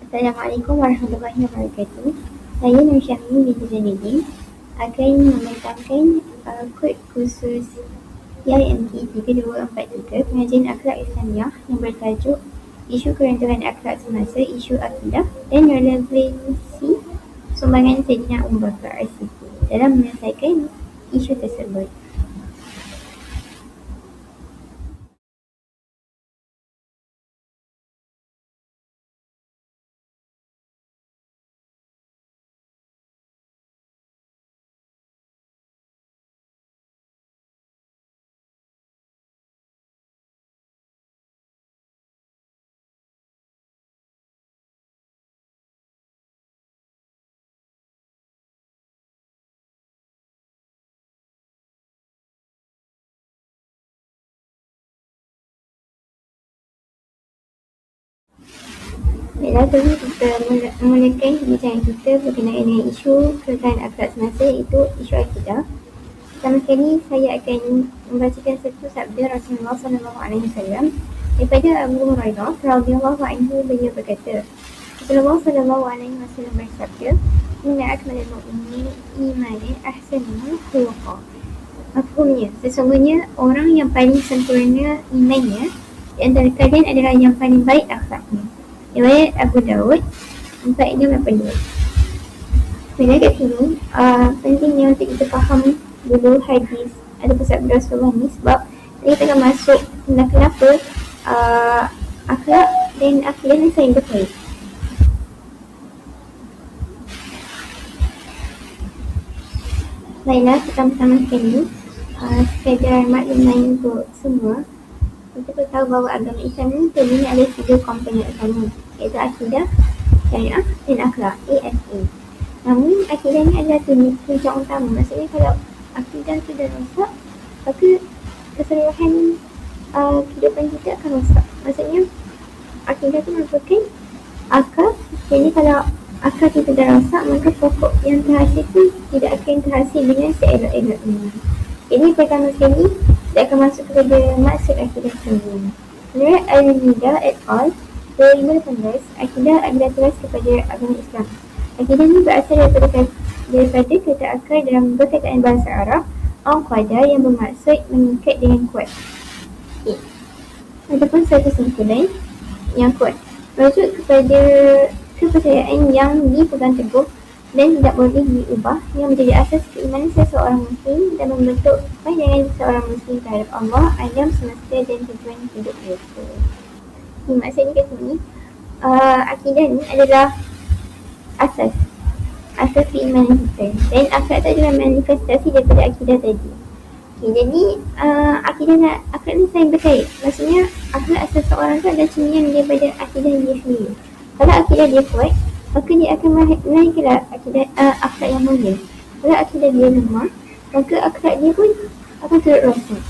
Assalamualaikum warahmatullahi wabarakatuh. Saya Nur Syahmi binti Zainuddin akan membentangkan kod khusus PIMT 3243 pengajian akhlak Islamiah yang bertajuk Isu Kerentuhan Akhlak Semasa Isu Akidah dan Relevansi Sumbangan Sayyidina Abu Bakar As-Siddiq dalam menyelesaikan isu tersebut. Baiklah, jadi kita memulakan perbincangan kita berkenaan dengan isu kerentuhan akhlak semasa, iaitu isu akidah. Pertama sekali, saya akan membacakan satu sabda Rasulullah SAW daripada Abu Hurairah radhiyallahu anhu. Beliau berkata, Rasulullah SAW bersabda, "Inna akmalal mu'minin imanan ahsanuhum khuluqan." Mafhumnya, sesungguhnya orang yang paling sempurna imannya di antara kalian adalah yang paling baik akhlaknya. Riwayat Abu Daud 462. Sebenarnya kat sini pentingnya untuk kita faham dulu hadis atau sabda Rasulullah ni, sebab kita akan masuk kenapa akhlak dan akidah ni saling berkait. Baiklah, pertama-tama sekali sekadar makluman untuk semua, kita perlu tahu bahawa agama Islam ni terdiri ada 3 komponen utama, iaitu akidah, syariah dan akhlak, ASA. Namun akidah ni adalah tujuan utama. Maksudnya kalau akidah tu dah rosak, maka keseluruhan kehidupan kita akan rosak. Maksudnya akidah tu merupakan akar. Jadi kalau akar kita dah rosak, maka pokok yang terhasil tu tidak akan terhasil dengan seelok-eloknya. Jadi pertama sekali kita akan masuk kepada maksud akidah sendiri. Menurut Al-Nida et al. 2018, akidah adalah teras kepada agama Islam. Akidah ini berasal daripada kata akar dalam perkataan bahasa Arab al-qada, yang bermaksud mengikat dengan kuat, ataupun satu simpulan yang kuat, merujuk kepada kepercayaan yang dipegang teguh dan tidak boleh diubah, yang menjadi asas keimanan seseorang muslim dan membentuk pandangan seorang muslim terhadap Allah, alam semesta dan tujuan hidup mereka. Maksudnya kat sini akidah ni adalah asas keimanan kita, dan akhlak tu adalah manifestasi daripada akidah tadi. Jadi akhlak ni saling berkait. Maksudnya akhlak asas seorang tu adalah cerminan daripada akidah dia sendiri. Kalau akidah dia kuat, maka dia akan menaikkan akhlak yang mulia. Kalau akidah dia lemah, maka akhlak dia pun akan turut rosak.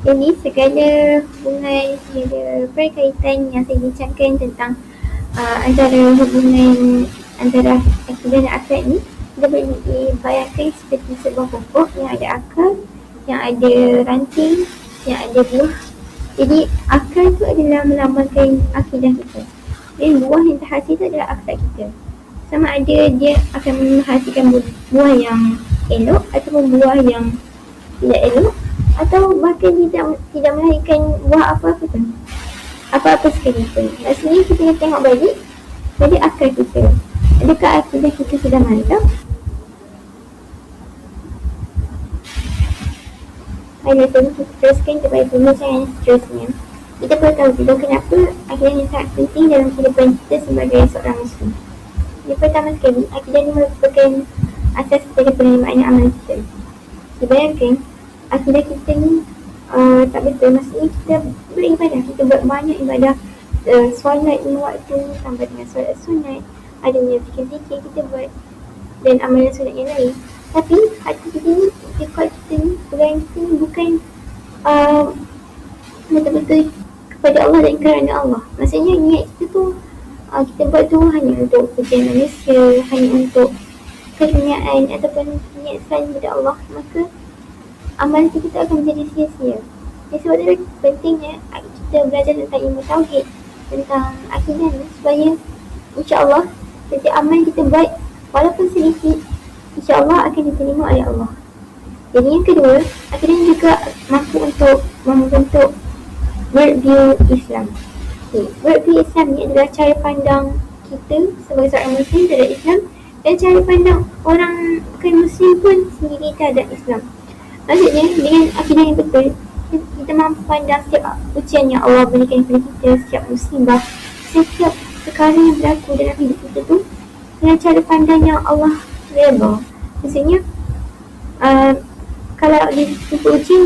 Jadi segala hubungan, segala perkaitan yang saya bincangkan tentang antara hubungan antara akidah dan akhlak ni, kita boleh dibayangkan seperti sebuah pokok yang ada akar, yang ada ranting, yang ada buah. Jadi akar tu adalah melambangkan akidah kita, dan buah yang terhasil tu adalah akhlak kita. Sama ada dia akan menghasilkan buah yang elok ataupun buah yang tidak elok, atau bahkan tidak melahirkan buah apa-apa pun, apa-apa sekalipun. Maksudnya kita nak tengok balik pada akal kita. Adakah akidah kita sudah mantap? Baiklah, kita teruskan kepada pembincangan seterusnya. Kita perlu tahu juga kenapa akidah ni sangat penting dalam kehidupan kita sebagai seorang Muslim. Yang pertama sekali, akidah ni merupakan asas kepada penerimaan amal kita. Dibayangkan akidah kita ni tak betul, maksudnya kita beribadah, kita buat banyak ibadah, solat 5 waktu tambah dengan solat sunat, adanya fikir-fikir kita buat, dan amalan sunat yang lain. Tapi hati kita ni, rekod kita ni, pegangan kita ni bukan betul-betul kepada Allah dan kerana Allah. Maksudnya niat kita tu kita buat tu hanya untuk pujian manusia, hanya untuk kenyaan ataupun niat selain kepada Allah, maka amalan kita akan menjadi sia-sia. Sebab itu pentingnya kita belajar tentang ilmu tauhid, tentang akidah ni, supaya insya-Allah setiap amal kita buat walaupun sedikit, insya-Allah akan diterima oleh Allah. Jadi yang kedua, akidah juga mampu untuk membentuk worldview Islam. Worldview Islam ni adalah cara pandang kita sebagai seorang Muslim terhadap Islam, dan cara pandang orang bukan Muslim pun sendiri terhadap Islam. Maksudnya dengan akidah yang betul, kita mampu pandang setiap ujian yang Allah berikan kepada kita, setiap musibah, setiap perkara yang berlaku dalam hidup kita tu dengan cara pandang yang Allah redha. Maksudnya kalau kita uji,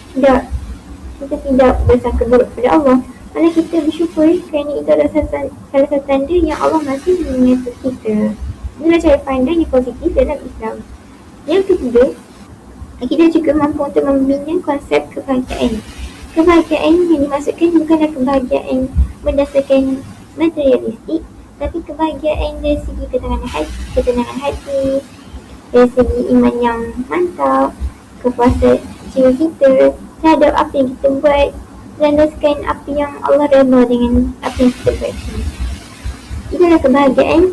kita tidak bersangka buruk kepada Allah, malah kita bersyukur kerana itu adalah salah satu tanda yang Allah masih menyertai kita. Inilah cara pandang yang positif dalam Islam. Yang ketiga, kita juga mampu untuk membina konsep kebahagiaan. Kebahagiaan yang dimaksudkan bukanlah kebahagiaan berdasarkan materialistik, tapi kebahagiaan dari segi ketenangan hati, dari segi iman yang mantap, kepuasan jiwa kita terhadap apa yang kita buat, landaskan apa yang Allah redha dengan apa yang kita buat. Itulah kebahagiaan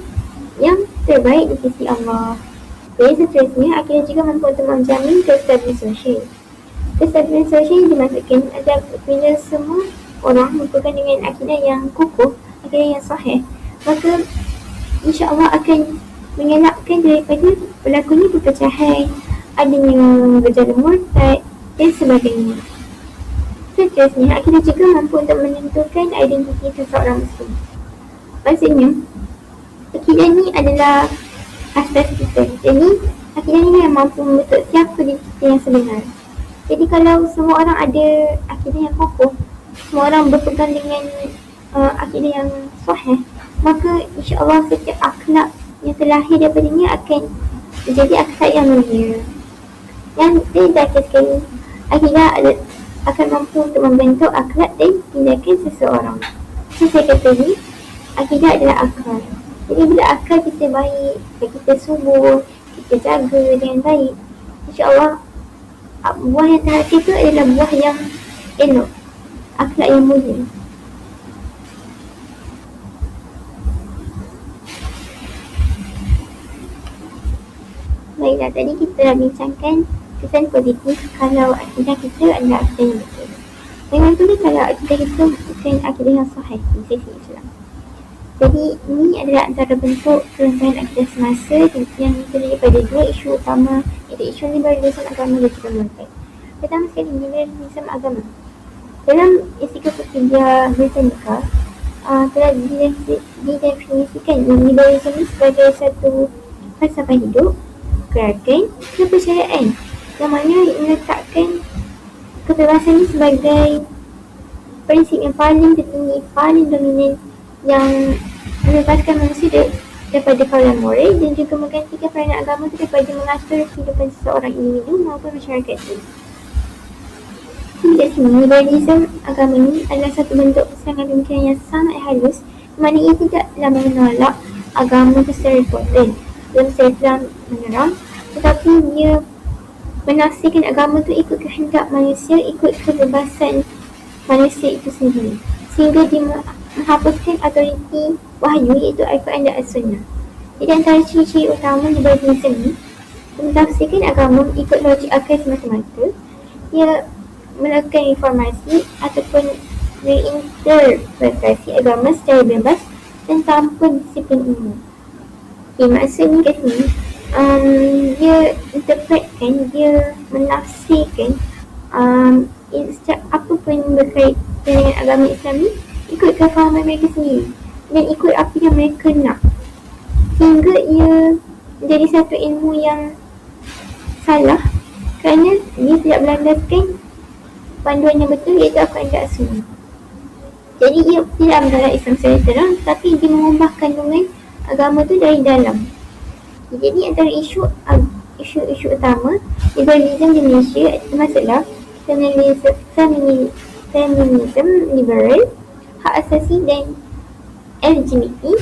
yang terbaik di sisi Allah. Jadi seterusnya, akidah juga mampu untuk menjamin kestabilan sosial. Kestabilan sosial dimaksudkan adalah bila semua orang berpegang dengan akidah yang kukuh, akidah yang sahih, maka insya-Allah akan mengelakkan daripada berlakunya perpecahan, adanya gejala murtad dan sebagainya. Seterusnya, akidah juga mampu untuk menentukan identiti seseorang Muslim. Maksudnya, akidah ni adalah asas kita. Jadi, akidah ni yang mampu membentuk siapa diri kita yang sebenar. Jadi, kalau semua orang ada akidah yang kokoh, semua orang berpegang dengan akidah yang sahih, maka insya-Allah setiap akhlak yang terlahir daripadanya akan menjadi akhlak yang mulia. Yang terakhir sekali, akidah akan mampu untuk membentuk akhlak dan tindakan seseorang. Macam saya kata ni, akidah adalah akal. Jadi bila akal kita baik, kita subur, kita jaga dengan baik, insya-Allah buah yang terhasil itu adalah buah yang elok, akhlak yang mulia. Baiklah, tadi kita dah bincangkan kesan positif kalau akidah kita adalah akidah yang betul. Memang tu kalau akidah kita bukan akidah yang sahih di sisi Islam. Jadi ini adalah antara bentuk kerangkaan akidah semasa yang terdiri daripada dua isu utama, iaitu isu liberalisme agama dan juga murtad. Pertama sekali, liberalisme agama. Dalam Ensiklopedia Britannica telah didefinisikan liberalisme sebagai satu falsafah hidup, gerakan, kepercayaan yang mana meletakkan kebebasan ini sebagai prinsip yang paling tertinggi, paling dominan, yang melepaskan manusia daripada kawalan moral dan juga menggantikan peranan agama itu daripada mengatur kehidupan seseorang individu maupun masyarakat itu. Di sini, liberalisme agama ini adalah satu bentuk kesangan pemikiran yang sangat halus, di mana ia tidaklah menolak agama secara total dalam secara menerang, tetapi dia menafsirkan agama itu ikut kehendak manusia, ikut kebebasan manusia itu sendiri, sehingga dia menghapuskan autoriti wahyu iaitu Al-Quran dan As-Sunnah. Jadi antara ciri-ciri utama liberalisme ini, mentafsirkan agama ikut logik akal semata-mata, ia melakukan informasi ataupun reinterpretasi agama secara bebas dan tanpa disiplin umum. Maksudnya kat sini, dia interpretkan, dia menafsirkan setiap apa pun berkaitan dengan agama Islam ni ikut kefahaman mereka sendiri dan ikut apa yang mereka nak, sehingga ia menjadi satu ilmu yang salah kerana dia tidak berlandaskan panduan yang betul iaitu Al-Quran dan As-Sunnah. Jadi ia tidak menolak Islam secara terang, tapi dia mengubah kandungan agama tu dari dalam. Jadi antara isu utama liberalisme di Malaysia masalah feminisme liberal, hak asasi dan LGBT,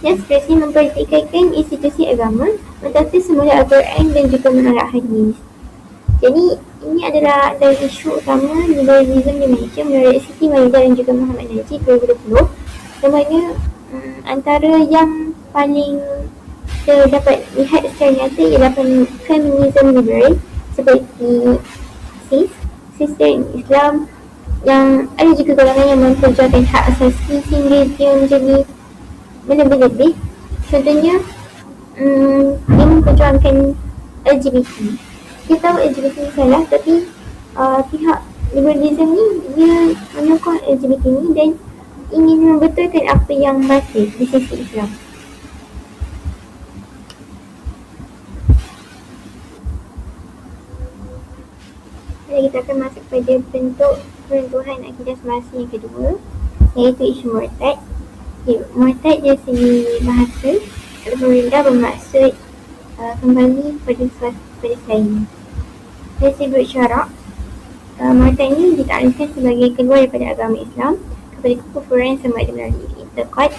yang seterusnya mempertikaikan institusi agama, mentafsir semula Al-Quran dan juga menolak hadis. Jadi ini adalah dari isu utama liberalism di Malaysia menurut Siti Maida dan juga Muhammad Najib 2020. Namanya antara yang paling dapat lihat secara nyata ialah feminism liberal seperti SIS, sistem Islam, yang ada juga golongan yang memperjuangkan hak asasi sehingga dia menjadi lebih-lebih. Contohnya dia memperjuangkan LGBT. Kita tahu LGBT salah, tapi pihak liberalism ni dia menyokong LGBT ni dan ingin membetulkan apa yang batil di sisi Islam. Jadi kita akan masuk pada bentuk peruntuhan akidah semasa yang kedua, iaitu isu murtad. Murtad dari segi bahasa atau pemerintah bermaksud kembali pada selain. Dari segi syarak, murtad ini ditaklifkan sebagai keluar daripada agama Islam kepada kekufuran sama ada melalui i'tiqad,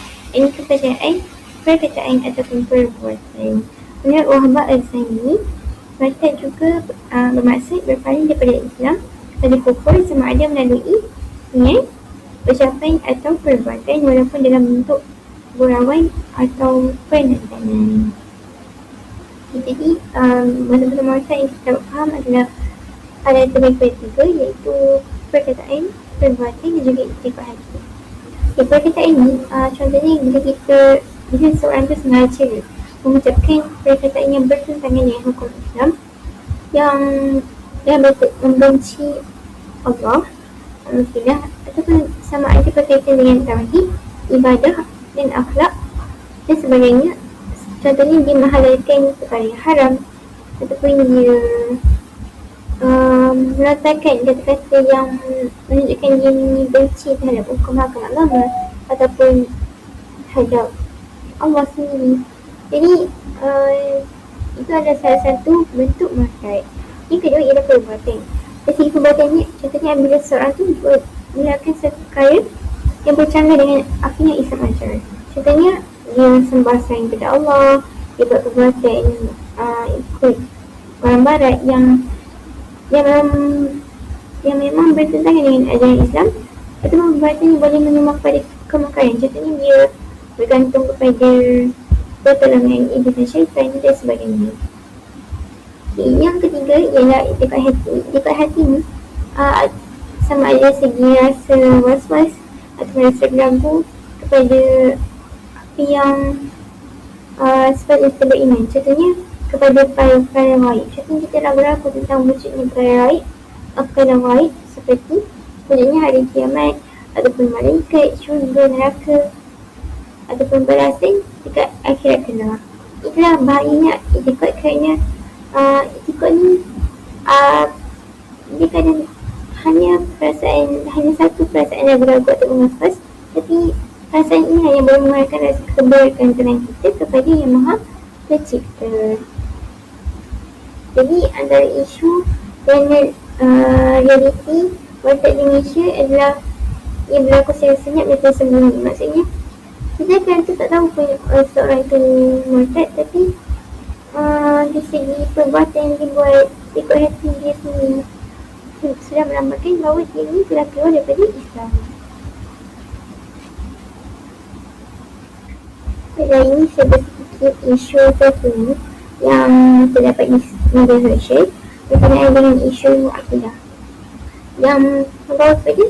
perkataan ataupun perbuatan. Menurut Wahbah Al-Zaini, murtad juga bermaksud berpaling daripada Islam kepada kufur sama ada melalui niat, ucapan atau perbuatan walaupun dalam bentuk gurauan atau penandanan. Jadi masa-masa murtad yang kita faham adalah ada terbagi tiga, iaitu perkataan, perbuatan dan juga i'tiqad hati. Perkataan ini contohnya bila seorang tu sengaja mengucapkan perkataan yang bertentangan dengan hukum Islam, yang membenci Allah, ataupun sama ada berkaitan dengan tauhid, ibadah dan akhlak dan sebagainya. Contohnya dia menghalalkan perkara yang haram, ataupun dia melontarkan kata-kata yang menunjukkan dia benci terhadap hukum agama ataupun terhadap Allah sendiri. Jadi itu adalah salah satu bentuk murtad. Yang kedua ialah perbuatan. Dari segi perbuatannya, contohnya bila seorang tu melakukan satu perkara yang bercanggah dengan apa yang Islam ajar. Contohnya dia sembah selain kepada Allah, dia buat perbuatan ikut orang barat yang memang bertentangan dengan ajaran Islam, atau perbuatan yang boleh menyumbang kepada kemungkaran. Contohnya dia bergantung kepada pertolongan iblis dan syaitan dan sebagainya. Yang ketiga ialah i'tiqad hati. I'tiqad hati ni sama ada segi rasa was-was atau rasa ragu kepada apa yang sebagai kita beriman. Contohnya kepada perkara gaib. Contohnya kita ragu-ragu tentang wujudnya perkara gaib seperti wujudnya hari kiamat, ataupun malaikat, syurga, neraka, ataupun balasan dekat akhirat kelak. Itulah bahayanya i'tiqad, kerana i'tiqad ni dia kadang hanya satu perasaan ragu-ragu atau was-was, tapi perasaan ini hanya boleh mengeluarkan rasa kebaikan dalam kita kepada Yang Maha Pencipta. Jadi antara isu dan realiti murtad di Malaysia adalah yang berlaku secara senyap dan tersembunyi. Maksudnya kita kan tak tahu pun seorang itu murtad, tapi dari segi perbuatan yang dibuat ikut hati dia sendiri sudah melambangkan bahawa dia ni telah keluar daripada Islam. Dan ini sedikit isu terkini yang terdapat di media sosial berkenaan dengan isu akidah yang membawa kepada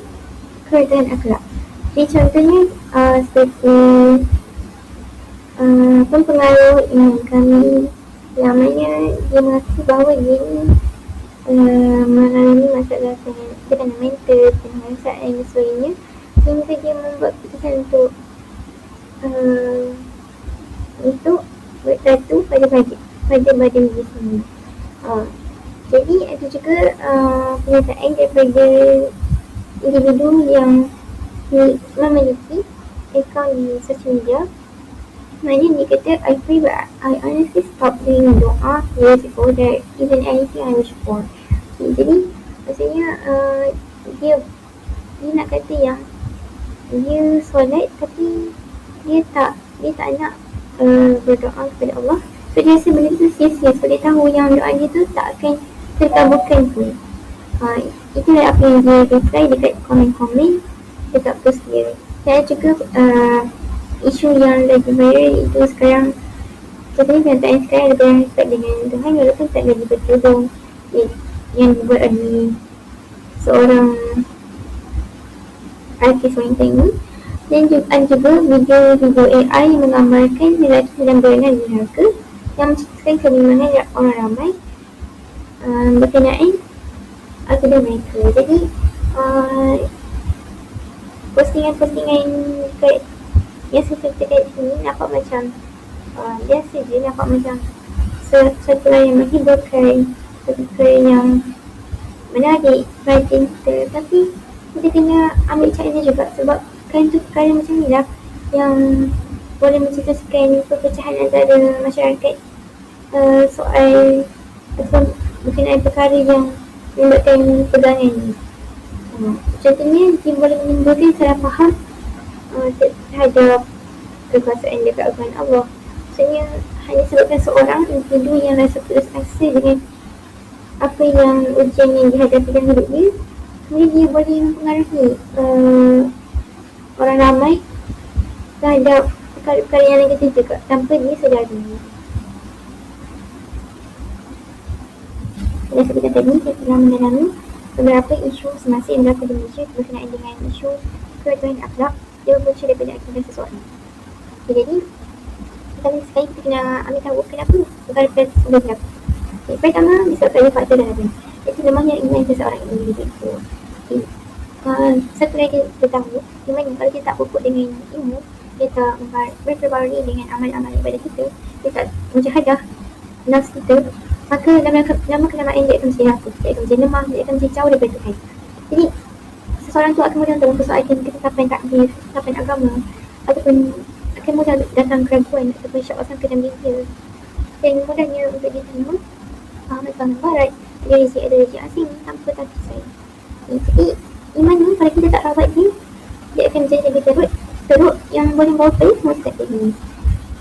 keruntuhan akhlak. Jadi contohnya seperti pengaruh imam kami yang mana dia mengaku bahawa dia ni mengalami masalah tekanan mental, penghasaan dan sebagainya, sehingga dia membuat keputusan untuk bertatu pada badan dia sendiri. Jadi ada juga pernyataan daripada individu yang memiliki akaun di sosial media, mana dia kata, I honestly stopped doing doa years ago that even anything I wish for. Jadi maksudnya dia nak kata yang dia solat tapi dia tak nak berdoa kepada Allah. So dia rasa benda tu sia-sia sebab dia tahu yang doa dia tu tak akan terkabulkan pun. Itulah apa yang dia reply dekat komen-komen dekat post dia. Dan juga isu yang lagi viral itu sekarang, contohnya kenyataan sekarang lebih respect dengan Tuhan walaupun tak lagi bertudung yang dibuat oleh seorang artis wanita ini. Dan juga video AI menggambarkan lelaki dalam berenang di neraka yang menceritakan kebimbangan orang ramai berkenaan akidah mereka. Jadi postingan-postingan yang saya ceritakan di sini nampak macam biasa je, nampak macam sesuatu yang menghiburkan, sesuatu yang menarik perhatian kita, tapi kita kena ambil caranya juga sebab perkara macam ni lah yang boleh mencetuskan perpecahan antara masyarakat soal ataupun berkenaan perkara yang menyebabkan pegangan ni. Contohnya dia boleh menimbulkan salah faham terhadap kekuasaan dekat Tuhan Allah. Maksudnya hanya sebabkan seorang individu yang rasa putus asa dengan apa yang ujian yang dihadapi dalam hidup dia, kemudian dia boleh mempengaruhi orang ramai terhadap perkara-perkara yang negatif juga tanpa dia sedari. Dan seperti tadi, saya telah mendalami beberapa isu semasa yang berlaku di Malaysia berkenaan dengan isu ketuhanan akhlak yang berpunca daripada akidah seseorang. Jadi, sekali kita kena ambil tahu kenapa perkara-perkara tersebut berlaku. Pertama, disebabkan ada faktor dalam. Iaitu lemahnya iman seseorang individu itu. Satu lagi kita tahu, iman kalau kita tak pupuk dengan ilmu, kita berperbarui dengan amal-amal ibadah kita, kita tak menjahadah nafs kita, maka lama kelamaan dia akan menjadi rapuh, dia akan menjadi lemah, dia akan menjadi jauh daripada Tuhan. Jadi seseorang tu akan mudah untuk mempersoalkan ketetapan takdir, ketetapan agama, ataupun akan mudah datang keraguan ataupun syak sangka dalam diri dia, dan mudahnya untuk dia terima fahaman barat, ada rezeki ada rezeki asing tanpa takdir saya. Jadi iman ni kalau kita tak rawat dia akan menjadi lebih teruk yang boleh membawa kepada semua sifat ini.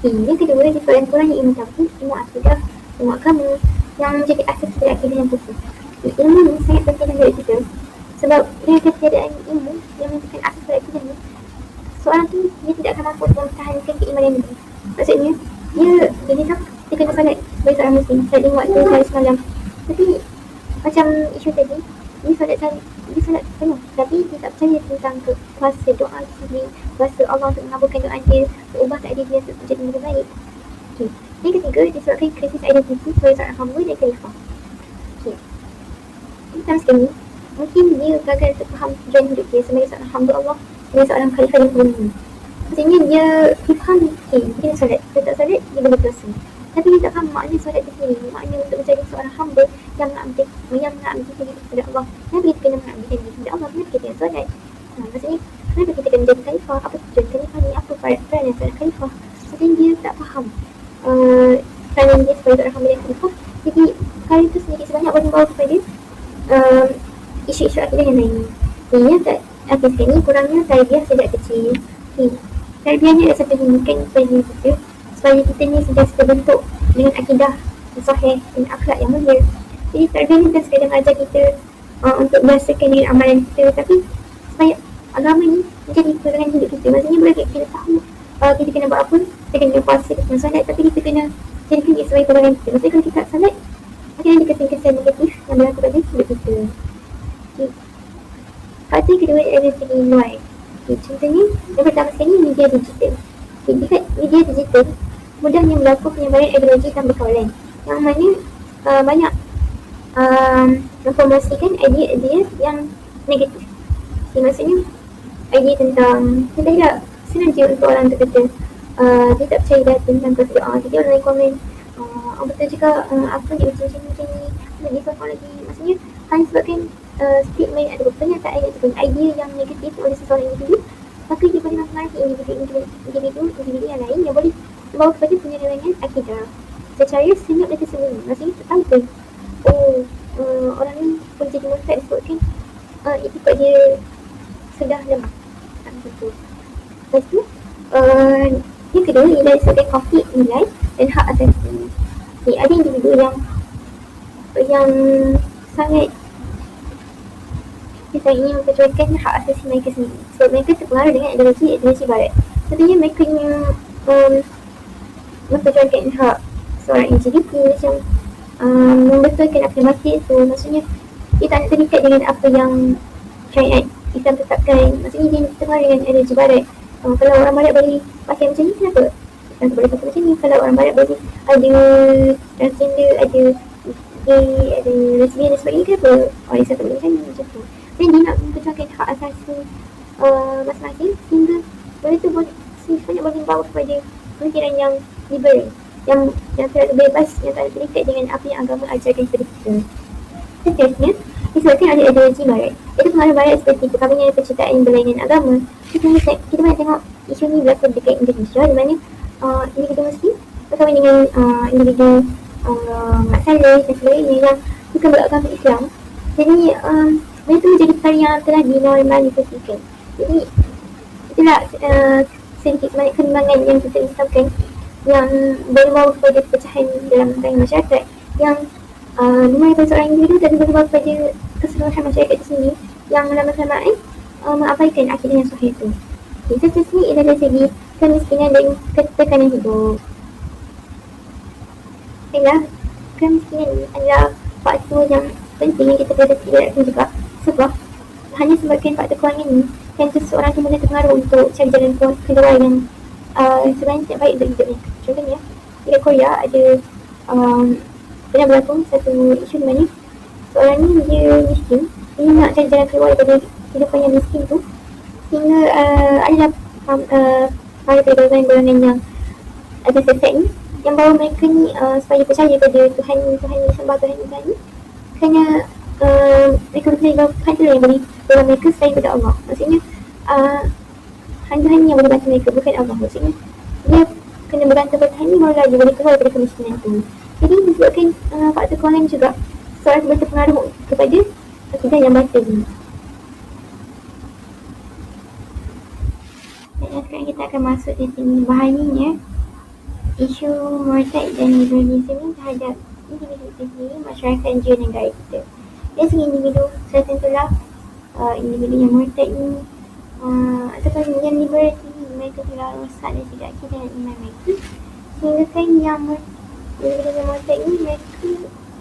Yang kedua, disebabkan kurangnya ilmu tauhid, ilmu akidah, ilmu agama yang menjadi asas kepada akidah yang pupuk. Ilmu ni sangat penting dalam hidup kita sebab dengan ketiadaan ilmu yang menjadikan asas kepada akidah ni, seorang tu dia tidak akan mampu mempertahankan keimanan dia. Maksudnya dia tak, dia kena solat bagi seorang muslim, solat 5 waktu sehari semalam, tapi macam isu tadi, dia solat penuh tapi dia tak percaya tentang kuasa doa sendiri, kuasa Allah untuk mengabulkan doa dia, ubah takdir dia untuk menjadi lebih baik. Yang ketiga, disebabkan krisis identiti sebagai seorang hamba dan khalifah. Pertama sekali, mungkin dia gagal untuk faham tujuan hidup dia sebagai seorang hamba Allah, sebagai seorang khalifah yang bumi. Maksudnya dia faham, dia nak solat, dia tak solat, dia boleh berdosa. Tapi dia tak faham makna solat itu sendiri, makna untuk menjadi seorang hamba yang mengabdi diri kepada Allah. Kenapa kita kena mengabdikan diri kepada Allah? Kenapa kita solat? Maksudnya, kenapa kita kena menjadi khalifah? Apa tujuan khalifah ni? Apa peranan seorang khalifah? Maksudnya dia tak faham peranan dia sebagai seorang hamba dan khalifah. Jadi, perkara itu sendiri sebanyak boleh membawa kepada isu-isu akidah yang lain. Yang tak habiskan ni kurangnya tarbiyah sejak kecil. Tarbiyah ni adalah satu tindakan kepada diri kita supaya kita ni sudah terbentuk dengan akidah sahih dan akhlak yang mulia. Jadi tarbiyah ni bukan sekadar mengajar kita untuk berasakan dengan amalan kita, tapi supaya agama ni menjadi pegangan hidup kita. Maksudnya bila kita tahu kita kena buat apa, kita kena puasa, kita kena solat, tapi kita kena jadikan dia sebagai pegangan kita. Maksudnya kalau kita tak solat, akan ada kesan-kesan negatif yang berlaku pada hidup kita. Faktor yang kedua adalah segi luar. Contohnya, yang pertama sekali media digital. Dekat media digital, mudahnya berlaku penyebaran ideologi dan perkaulan yang mana banyak mempromosikan idea-idea yang negatif. Maksudnya, idea tentang tidak senang je untuk orang tu kata dia tak percaya dah tentang kuasa doa. Jadi orang lain komen betul juga apa dia macam ni, nak disokong lagi. Maksudnya hanya sebabkan statement ataupun pernyataan ataupun idea yang negatif oleh seseorang individu, maka dia boleh mempengaruhi individu yang lain yang boleh membawa kepada penyelewengan akidah secara senyap dan tersembunyi. Maksudnya tak tahu pun orang ni boleh jadi murtad disebabkan itu buat dia sudah lemah. Tak betul. Lepas tu yang kedua ialah disebabkan konflik nilai dan hak asasi. Ada individu yang sangat Kita ingin memperjuangkan hak asasi mereka sendiri sebab mereka terpengaruh dengan ideologi barat. Tentunya mereka ingin memperjuangkan hak seorang LGBT macam membetulkan afirmatif tu. Maksudnya dia tak nak terikat dengan apa yang syariat Islam tetapkan. Maksudnya dia terpengaruh dengan ideologi barat. Kalau orang barat boleh pakai macam ni, kenapa Islam tak boleh pakai macam ni? Kalau orang barat boleh ada transgender, ada gay, ada lesbian dan sebagainya, kenapa orang Islam tak boleh macam ni? Macam tu. Dan dia nak memperjuangkan hak asasi masing-masing sehingga benda tu sebenarnya boleh membawa kepada pemikiran yang liberal, yang terlalu bebas, yang tak terikat dengan apa yang agama ajarkan kepada kita. Seterusnya, disebabkan ada ideologi barat. Itu pengaruh barat seperti perkahwinan dan percintaan berlainan agama. Kita banyak tengok isu ni berlaku dekat Indonesia, di mana individu muslim berkahwin dengan individu mak saleh dan sebagainya yang bukan beragama Islam. Jadi benda tu menjadi perkara yang telah dinormalisasikan. Jadi itulah sedikit sebanyak kembangan yang kita risaukan, yang boleh membawa kepada pecahan dalam rancangan masyarakat, yang di mana seorang individu tapi boleh membawa kepada keseluruhan masyarakat itu sendiri yang lama-kelamaan mengabaikan akidah yang sahih itu. Seterusnya ialah dari segi kemiskinan dan ketekanan hidup. Baiklah, kemiskinan adalah faktor yang penting yang kita perlu tidakkan juga, sebab hanya sebabkan faktor kewangan ini yang seseorang kemudian terpengaruh untuk cari jalan keluar yang sebenarnya tidak baik untuk hidupnya. Contohnya, di Korea ada pernah berlaku satu isu di mana seorang ni dia miskin, dia nak cari jalan keluar daripada kehidupan yang miskin tu, sehingga adalah para golongan yang ada sesat ni yang bawa mereka ni supaya percaya pada Tuhan yang disembah Tuhan ni, kerana mereka percaya bahawa Tuhan tu yang boleh tolong mereka selain pada Allah. Maksudnya Tuhan yang boleh bantu mereka, bukan Allah. Maksudnya dia kena bergantung pada Tuhan ni barulah dia boleh keluar daripada kemiskinan tu. Jadi disebabkan faktor kewangan juga, seorang boleh terpengaruh kepada akidah yang batil ni. Dan sekarang kita akan masuk di sini bahagiannya isu murtad dan liberalisme ni terhadap individu sendiri, masyarakat dan juga negara kita. Dari segi individu, saya tentulah individu yang murtad ni ataupun yang liberal ni, mereka telah rosak dari segi akidah dan iman mereka, sehingga kan yang individu yang murtad ni,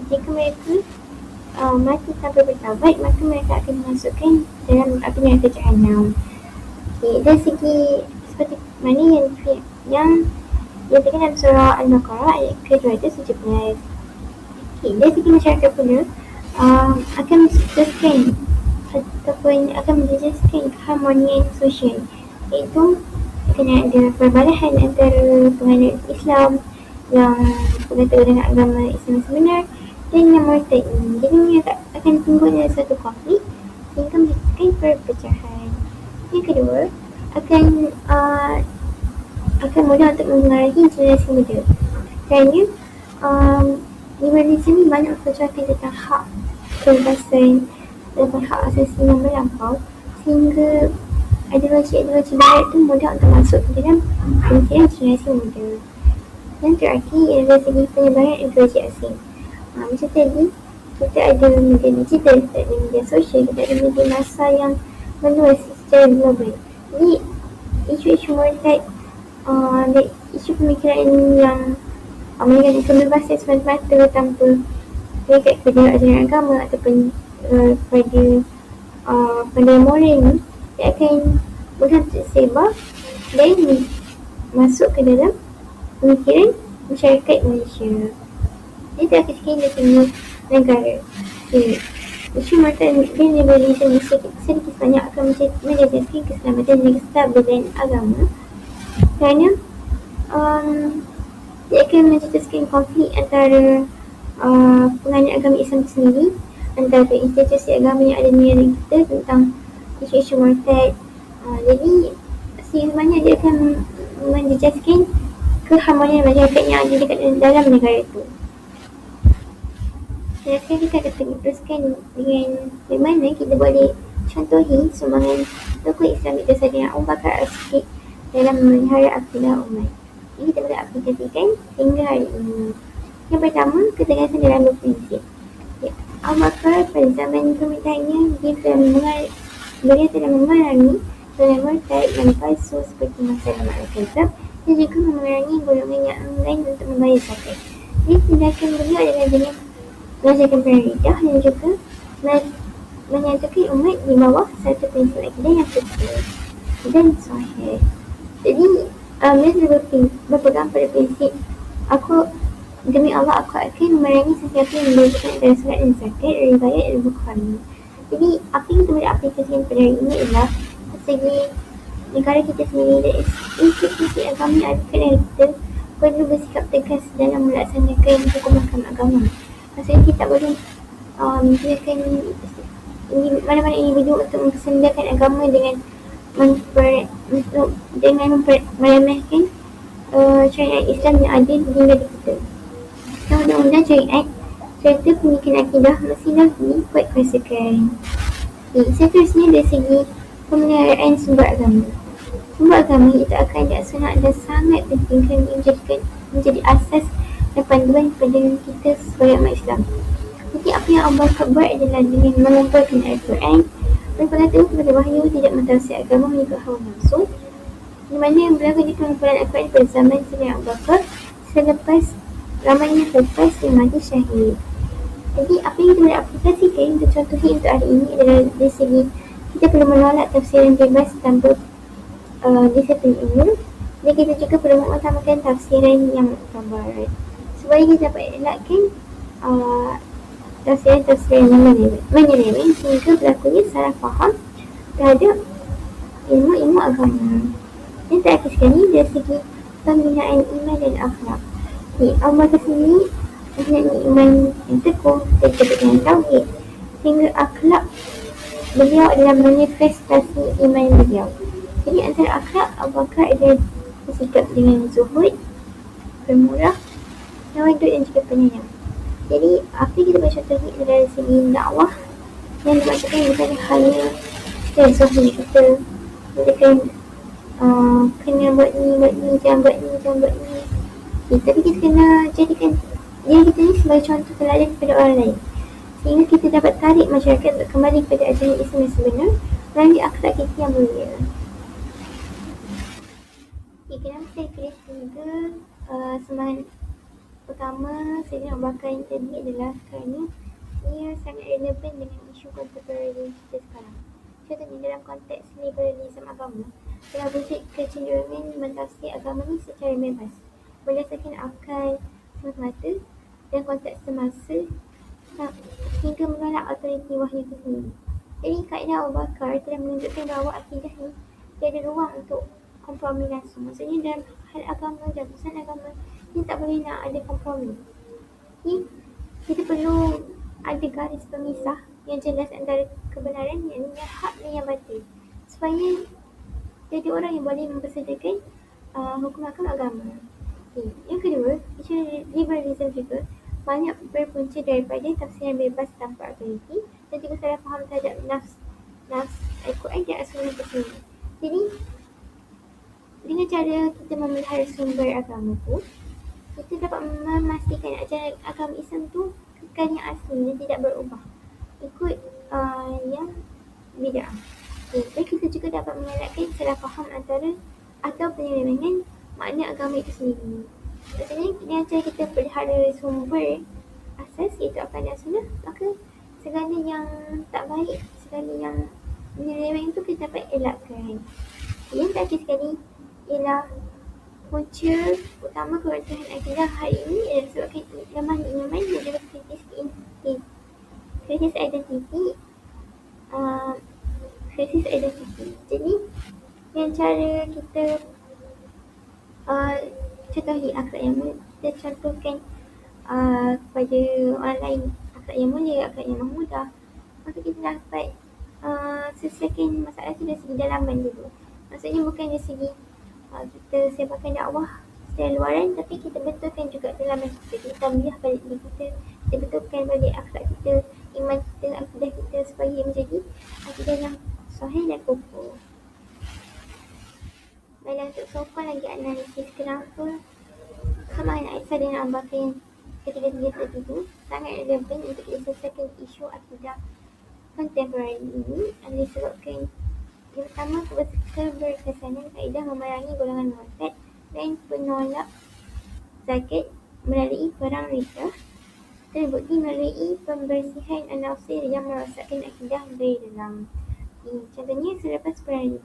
jika mereka mati tanpa bertaubat, maka mereka akan dimasukkan dalam api neraka Jahannam. Dari segi seperti mana yang dinyatakan dalam surah Al-Baqarah ayat ke-217. Dari segi masyarakat pula akan mencetuskan ataupun akan menjejaskan keharmonian sosial, iaitu akan ada perbalahan antara penganut Islam yang berkata dengan agama Islam sebenar dan yang murtad ini. Jadi ia akan timbul dalam satu konflik sehingga menciptakan perpecahan. Yang kedua, akan mudah untuk mengaruhi generasi muda, kerana liberalisme ni banyak memperjuangkan tentang hak kebebasan dan hak asasi yang melampau, sehingga ideologi barat tu mudah untuk masuk ke dalam pemikiran generasi muda. Dan terakhir ialah dari segi penyebaran ideologi asing. Macam tadi, kita ada media digital, kita ada media sosial, kita ada media massa yang meluas secara global. Jadi isu-isu murtad dan isu pemikiran yang mengenai kebebasan semata-mata tanpa terikat kepada ajaran agama ataupun kepada pandangan moral ni, dia akan mudah tersebar dan masuk ke dalam pemikiran masyarakat Malaysia. Jadi terakhir sekali dari segi negara, isu murtad dan liberalisme sedikit banyak akan menjejaskan keselamatan dan kestabilan agama, kerana dia akan mencetuskan konflik antara penganut agama Islam sendiri, antara institusi agama yang ada di negara kita tentang isu-isu murtad. Jadi sebenarnya dia akan menjejaskan keharmonian masyarakat yang ada dekat dalam negara itu. Dan sekarang kita akan teruskan dengan bagaimana kita boleh contohi sumbangan tokoh Islam itu saja yang Abu Bakar As-Siddiq dalam memelihara akidah umat. Ini kita boleh aplikasikan hingga hari ini. Yang pertama, ketegasan dalam berprinsip. Abu Bakar pada zaman pemerintahannya beliau telah memerangi golongan murtad dan palsu seperti masyarakat Al-Kazab dan juga memerangi golongan yang lain untuk membayar zakat. Jadi tindakan beliau adalah dengan mengajarkan perang Riddah dan juga menyatukan umat di bawah satu prinsip akidah yang betul dan sahih. Jadi beliau berpegang pada prinsip aku demi Allah aku akan memerangi sesiapa yang membagikan antara salat dan zakat riwayat Al-Bukhari. Jadi apa yang kita boleh aplikasikan pada hari ini adalah dari segi negara kita sendiri dan institusi agama yang ada pada kita perlu bersikap tegas dalam melaksanakan hukum-hukum agama. Maksudnya kita tak boleh membiarkan mana-mana individu untuk mempersendakan agama dengan meremehkan syariat Islam yang ada di negara kita. Undang-undang syariat serta pendidikan akidah mestilah dibuat rasakan. Seterusnya dari segi pemeliharaan sumber agama. Sumber agama itu akan dilaksanakan adalah sangat penting kerana menjadi asas dan panduan kepada kita sebagai umat Islam. Jadi apa yang Abu Bakar buat adalah dengan mengumpulkan Al-Quran, berpengetahuan kepada wahyu, tidak mentafsir agama mengikut hawa nafsu, di mana yang berlaku di pengumpulan Al-Quran pada zaman Sayyidina Abu Bakar ramainya selepas dia mati syahid. Jadi apa yang kita boleh aplikasikan untuk contohnya untuk hari ini adalah dari segi kita perlu menolak tafsiran bebas tanpa disiplin ilmu, dan kita juga perlu mengutamakan tafsiran yang muktabar supaya kita dapat elakkan tafsiran yang menyeleweng sehingga berlakunya salah faham terhadap ilmu agama. Dan terakhir sekali dari segi pembinaan iman dan akhlak. Abu Bakar sendiri mempunyai iman yang teguh dan kebenaran tauhid sehingga akhlak beliau adalah manifestasi iman beliau. Jadi antara akhlak Abu Bakar adalah bersikap dengan zuhud, bermurah, tawaduk dan juga penyayang. Jadi apa yang kita boleh contohnya adalah dari segi dakwah yang dimaksudkan bukan hanya dari zuhud kita bolehkan kena buat ni, jangan buat ni. Tapi kita kena jadikan diri kita ni sebagai contoh teladan kepada orang lain sehingga kita dapat tarik masyarakat untuk kembali kepada ajaran Islam yang sebenar melalui akhlak kita yang mulia. Kenapa saya pilih tiga sumbangan pertama Sayyidina Abu Bakar yang tadi adalah kerana ia sangat relevan dengan isu kontemporari kita sekarang. Contohnya dalam konteks liberalism agama telah wujud kecenderungan mentafsir agama ni secara bebas berdasarkan akal semata-mata dan konteks semasa hingga menolak autoriti wahyu itu sendiri. Jadi kaedah Abu Bakar telah menunjukkan bahawa akidah ni tiada ruang untuk kompromi langsung. Maksudnya dalam hal agama, dalam urusan agama kita tak boleh nak ada kompromi. Kita perlu ada garis pemisah yang jelas antara kebenaran yang hak dan yang batil supaya jadi orang yang boleh mempersedakan hukum-hukum agama. Yang kedua, isu liberalism juga banyak berpunca daripada tafsiran bebas tanpa autoriti dan juga salah faham terhadap nafs Al-Quran dan As-Sunnah itu sendiri. Jadi dengan cara kita memelihara sumber agama tu, kita dapat memastikan ajaran agama Islam tu kekal yang asli dan tidak berubah ikut yang bid'ah. Dan kita juga dapat mengelakkan salah faham atau penyelewengan makna agama itu sendiri. Maksudnya dengan cara kita pelihara sumber asas iaitu Al-Quran dan Sunnah, maka segala yang tak baik, segala yang menyeleweng itu kita dapat elakkan. Yang terakhir sekali ialah punca utama keruntuhan akidah hari ini adalah disebabkan lemahnya iman dan juga krisis identiti. Jadi dengan cara kita contohi akhlak yang mulia, kita contohkan kepada orang lain akhlak yang mulia, akhlak yang mudah, maka kita dapat selesaikan masalah itu dari segi dalaman dulu. Maksudnya bukan dari segi kita sebarkan dakwah secara luaran, tapi kita betulkan juga dalaman kita. Kita tambiah balik diri kita betulkan balik akhlak kita, iman kita, akidah kita supaya menjadi akidah yang sahih dan kokoh. Baiklah, untuk soalan lagi analisis kenapa Aisyah dengan Abu Bakar yang ketiga-tiga tadi tu sangat relevan untuk diselesaikan isu akidah kontemporari ini adalah disebabkan yang pertama, keberkesanan kaedah memerangi golongan murtad dan penolak zakat melalui perang Riddah terbukti melalui pembersihan an-nafsir yang merosakkan akidah dari dalam. Contohnya, selepas perang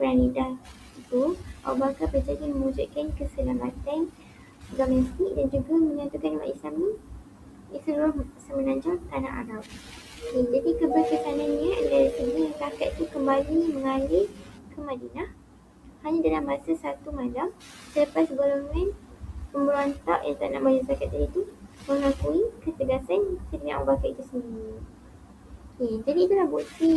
Riddah itu, Abu Bakar berjaya mewujudkan keselamatan domestik dan juga menyatukan umat Islam di seluruh semenanjung tanah Arab. Jadi keberkesanannya adalah segi zakat itu kembali mengalir ke Madinah hanya dalam masa satu malam selepas golongan pemberontak yang tak nak bayar zakat tadi itu mengakui ketegasan Sayyidina Abu Bakar itu sendiri. Jadi itulah bukti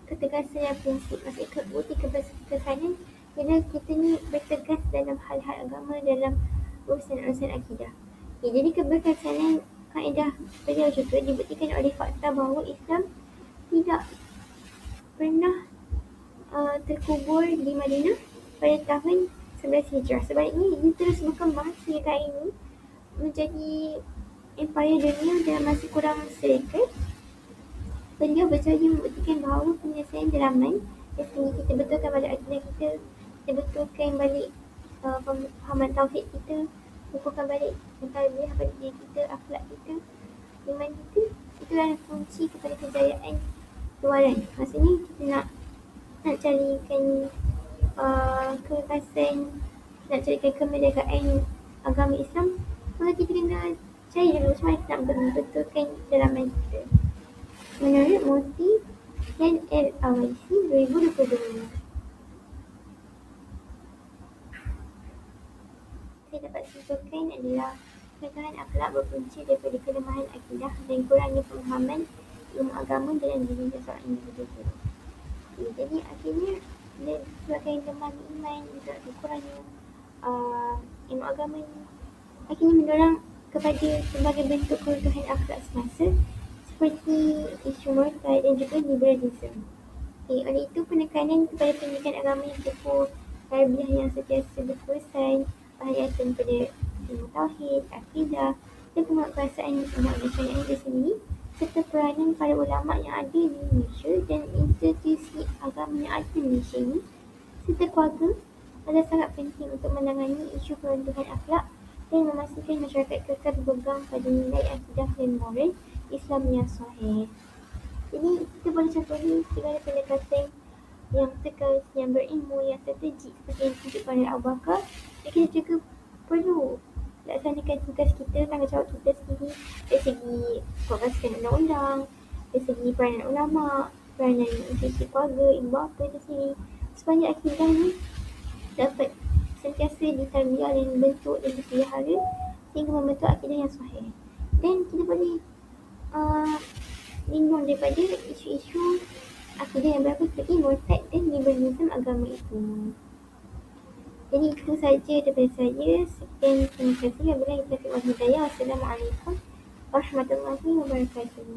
ketegasan dan prinsip. Maksudnya bukti keberkesanan bila kita ni bertegas dalam hal-hal agama, dalam urusan-urusan akidah. Jadi keberkesanan kaedah beliau juga dibuktikan oleh fakta bahawa Islam tidak pernah terkubur di Madinah pada tahun 11 Hijrah. Sebaliknya ia terus berkembang sehingga ini menjadi empire dunia dalam masa kurang sedekah. Beliau berjaya membuktikan bahawa penyelesaian dalaman dari segi kita betulkan balik akidah kita, kita betulkan balik pemahaman tauhid kita, kukuhkan balik mentadbir pada diri kita, akhlak kita, iman kita, itu adalah kunci kepada kejayaan luaran. Maksudnya kita nak carikan kekekasan, nak carikan kemerdekaan agama Islam, maka kita kena cari dulu macam mana kita nak betulkan dalaman kita. Menurut Mufti dan Al-Awaisi 2022. Saya dapat simpulkan adalah kelemahan akhlak berpunca daripada kelemahan akidah dan kurangnya pemahaman ilmu agama dalam diri seorang individu. Jadi akhirnya disebabkan lemah iman, disebabkan kurangnya ilmu agama ni, akhirnya mendorong kepada pelbagai bentuk keruntuhan akhlak semasa seperti isu murtad dan juga liberalisme. Oleh itu penekanan kepada pendidikan agama yang teguh, tarbiyah yang sentiasa berterusan, penghayatan pada ilmu tauhid, akidah dan penguatkuasaan undang-undang syariah itu sendiri serta peranan para ulama yang ada di Malaysia dan institusi agama yang ada di Malaysia ini serta keluarga adalah sangat penting untuk menangani isu keruntuhan akhlak dan memastikan masyarakat kekal berpegang pada nilai akidah dan moral Islam yang sahih. Jadi kita boleh contohi segala pendekatan yang tegas, yang berilmu, yang strategik seperti yang ditunjukkan oleh Abu Bakar, dan kita juga perlu laksanakan tugas kita, tanggungjawab kita sendiri dari segi pembahasan undang-undang, dari segi peranan ulama, peranan institusi keluarga, ibu bapa itu sendiri, supaya akidah ni dapat sentiasa ditarbiyah dan dibentuk dan dipelihara sehingga membentuk akidah yang sahih. Dan kita boleh lindung daripada isu-isu akidah yang berlaku seperti murtad dan liberalisme agama itu. Jadi itu saja daripada saya. Sekian, terima kasih. Wabillahi taufiq wal hidayah. Wassalamualaikum warahmatullahi wabarakatuh.